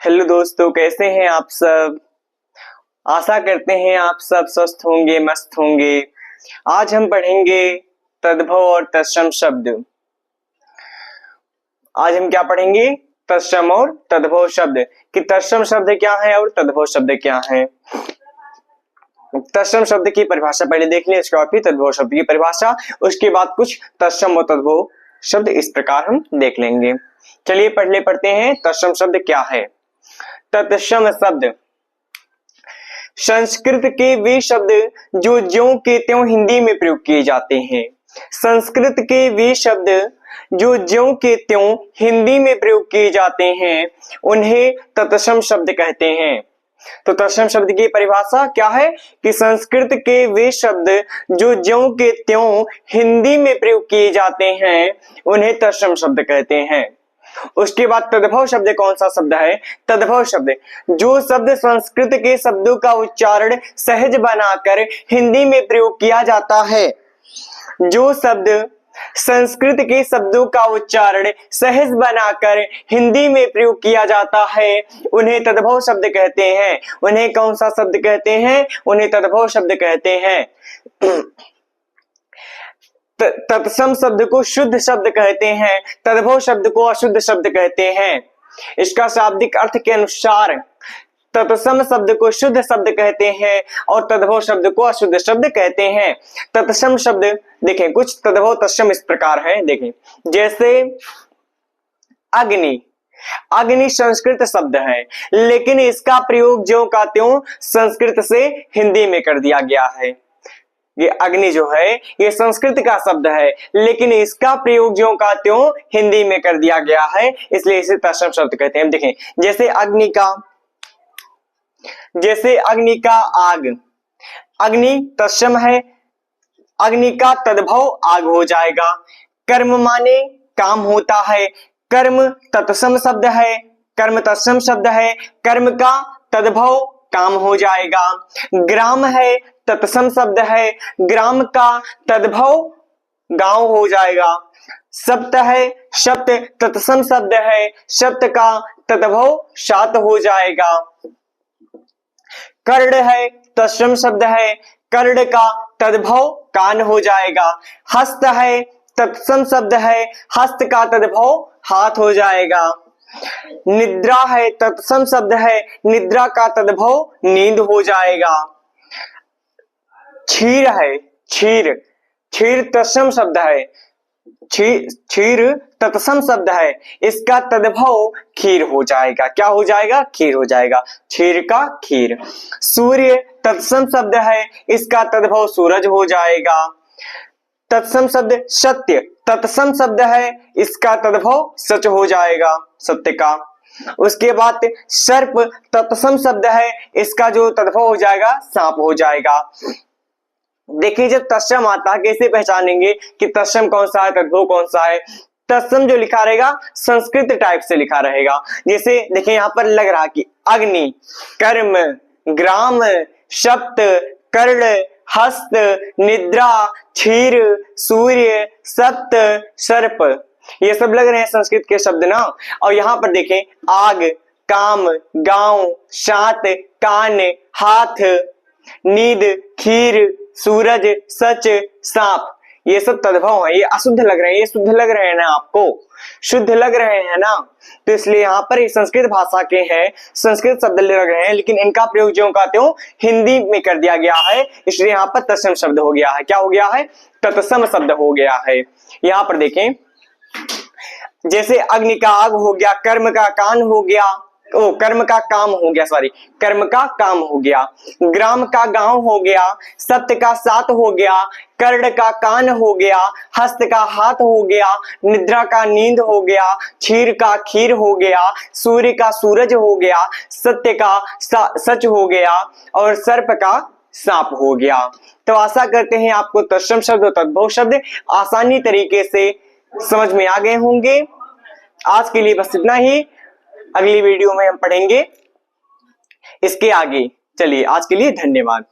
Hello दोस्तों, कैसे हैं आप सब। आशा करते हैं आप सब स्वस्थ होंगे, मस्त होंगे। आज हम पढ़ेंगे तद्भव और तत्सम शब्द। आज हम क्या पढ़ेंगे? तत्सम और तद्भव शब्द कि तत्सम शब्द क्या है और तद्भव शब्द क्या है। तत्सम शब्द की परिभाषा पहले देख लें, इसके बाद फिर तद्भव शब्द की परिभाषा, उसके बाद कुछ तत्सम और तद्भव शब्द इस प्रकार हम देख लेंगे। चलिए पढ़ते हैं तत्सम शब्द क्या है। तत्सम शब्द संस्कृत के वे शब्द जो ज्यों के त्यों हिंदी में प्रयोग किए जाते हैं। संस्कृत के वे शब्द जो ज्यों के त्यों हिंदी में प्रयोग किए जाते हैं उन्हें तत्सम शब्द कहते हैं। तो तत्सम शब्द की परिभाषा क्या है कि संस्कृत के वे शब्द जो ज्यों के त्यों हिंदी में प्रयोग किए जाते हैं उन्हें तत्सम शब्द कहते हैं। उसके बाद तद्भव शब्द कौन सा शब्द है? तद्भव शब्द जो शब्द संस्कृत के शब्दों का उच्चारण सहज बनाकर हिंदी में प्रयोग किया जाता है। जो शब्द संस्कृत के शब्दों का उच्चारण सहज बनाकर हिंदी में प्रयोग किया जाता है उन्हें तद्भव शब्द कहते हैं। उन्हें कौन सा शब्द कहते हैं? उन्हें तद्भव शब्द कहते हैं। तत्सम शब्द को शुद्ध शब्द कहते हैं, तद्भव शब्द को अशुद्ध शब्द कहते हैं। इसका शाब्दिक अर्थ के अनुसार तत्सम शब्द को शुद्ध शब्द कहते हैं और तद्भव शब्द को अशुद्ध शब्द कहते हैं। तत्सम शब्द देखें, कुछ तद्भव तत्सम इस प्रकार है, देखें जैसे अग्नि। अग्नि संस्कृत शब्द है लेकिन इसका प्रयोग ज्यों का त्यों संस्कृत से हिंदी में कर दिया गया है। ये अग्नि जो है ये संस्कृत का शब्द है लेकिन इसका प्रयोग ज्यों का त्यों हिंदी में कर दिया गया है, इसलिए इसे तत्सम शब्द कहते हैं। देखें जैसे अग्नि का आग। अग्नि तत्सम है, अग्नि का तद्भव आग हो जाएगा। कर्म माने काम होता है, कर्म तत्सम शब्द है, कर्म तत्सम शब्द है, कर्म का तद्भव काम हो जाएगा। ग्राम है तत्सम शब्द है, ग्राम का तद्भव गांव हो जाएगा। सप्त है, सप्त तत्सम शब्द है, सप्त का तद्भव सात हो जाएगा। कर्ण है तत्सम शब्द है, कर्ण का तद्भव कान हो जाएगा। हस्त है तत्सम शब्द है, हस्त का तद्भव हाथ हो जाएगा। निद्रा है तत्सम शब्द है, निद्रा का तद्भव नींद हो जाएगा। क्षीर है, क्षीर तत्सम शब्द है, क्षीर तत्सम शब्द है, इसका तद्भव खीर हो जाएगा। क्या हो जाएगा? खीर हो जाएगा, क्षीर का खीर। सूर्य तत्सम शब्द है, इसका तद्भव सूरज हो जाएगा। तत्सम शब्द सत्य तत्सम शब्द है, इसका तद्भव सच हो जाएगा, सत्य का। उसके बाद सर्प तत्सम शब्द है, इसका जो तद्भव हो जाएगा सांप हो जाएगा। देखिए जब तत्सम आता है कैसे पहचानेंगे कि तत्सम कौन सा है, तद्भव कौन सा है। तत्सम जो लिखा रहेगा संस्कृत टाइप से लिखा रहेगा। जैसे देखिए यहाँ पर लग रहा कि अग्नि, कर्म, ग्राम, सप्त, कर्ण, हस्त, निद्रा, क्षीर, सूर्य, सप्त, सर्प, ये सब लग रहे हैं संस्कृत के शब्द ना। और यहाँ पर देखें आग, काम, गांव, सात, कान, हाथ, नींद, खीर, सूरज, सच, सांप, ये सब तद्भव है। ये अशुद्ध लग रहे हैं, ये शुद्ध लग रहे हैं ना आपको? शुद्ध लग रहे हैं ना? तो इसलिए यहाँ पर ये संस्कृत भाषा के हैं, संस्कृत शब्द लग रहे हैं लेकिन इनका प्रयोग ज्यों का त्यों हिंदी में कर दिया गया है, इसलिए यहाँ पर तत्सम शब्द हो गया है। क्या हो गया है? तत्सम शब्द हो गया है। यहाँ पर देखें जैसे अग्नि का आग हो गया, कर्म का कान हो गया, कर्म का काम हो गया, सॉरी कर्म का काम हो गया। ग्राम का गांव हो गया, सत्य का सात हो गया, कर्ण का कान हो गया, हस्त का हाथ हो गया, निद्रा का नींद हो गया, क्षीर का खीर हो गया, सूर्य का सूरज हो गया, सत्य का सच हो गया और सर्प का सांप हो गया। तो आशा करते हैं आपको तत्सम शब्द और तद्भव शब्द आसानी तरीके से समझ में आ गए होंगे। आज के लिए बस इतना ही, अगली वीडियो में हम पढ़ेंगे इसके आगे। चलिए आज के लिए धन्यवाद।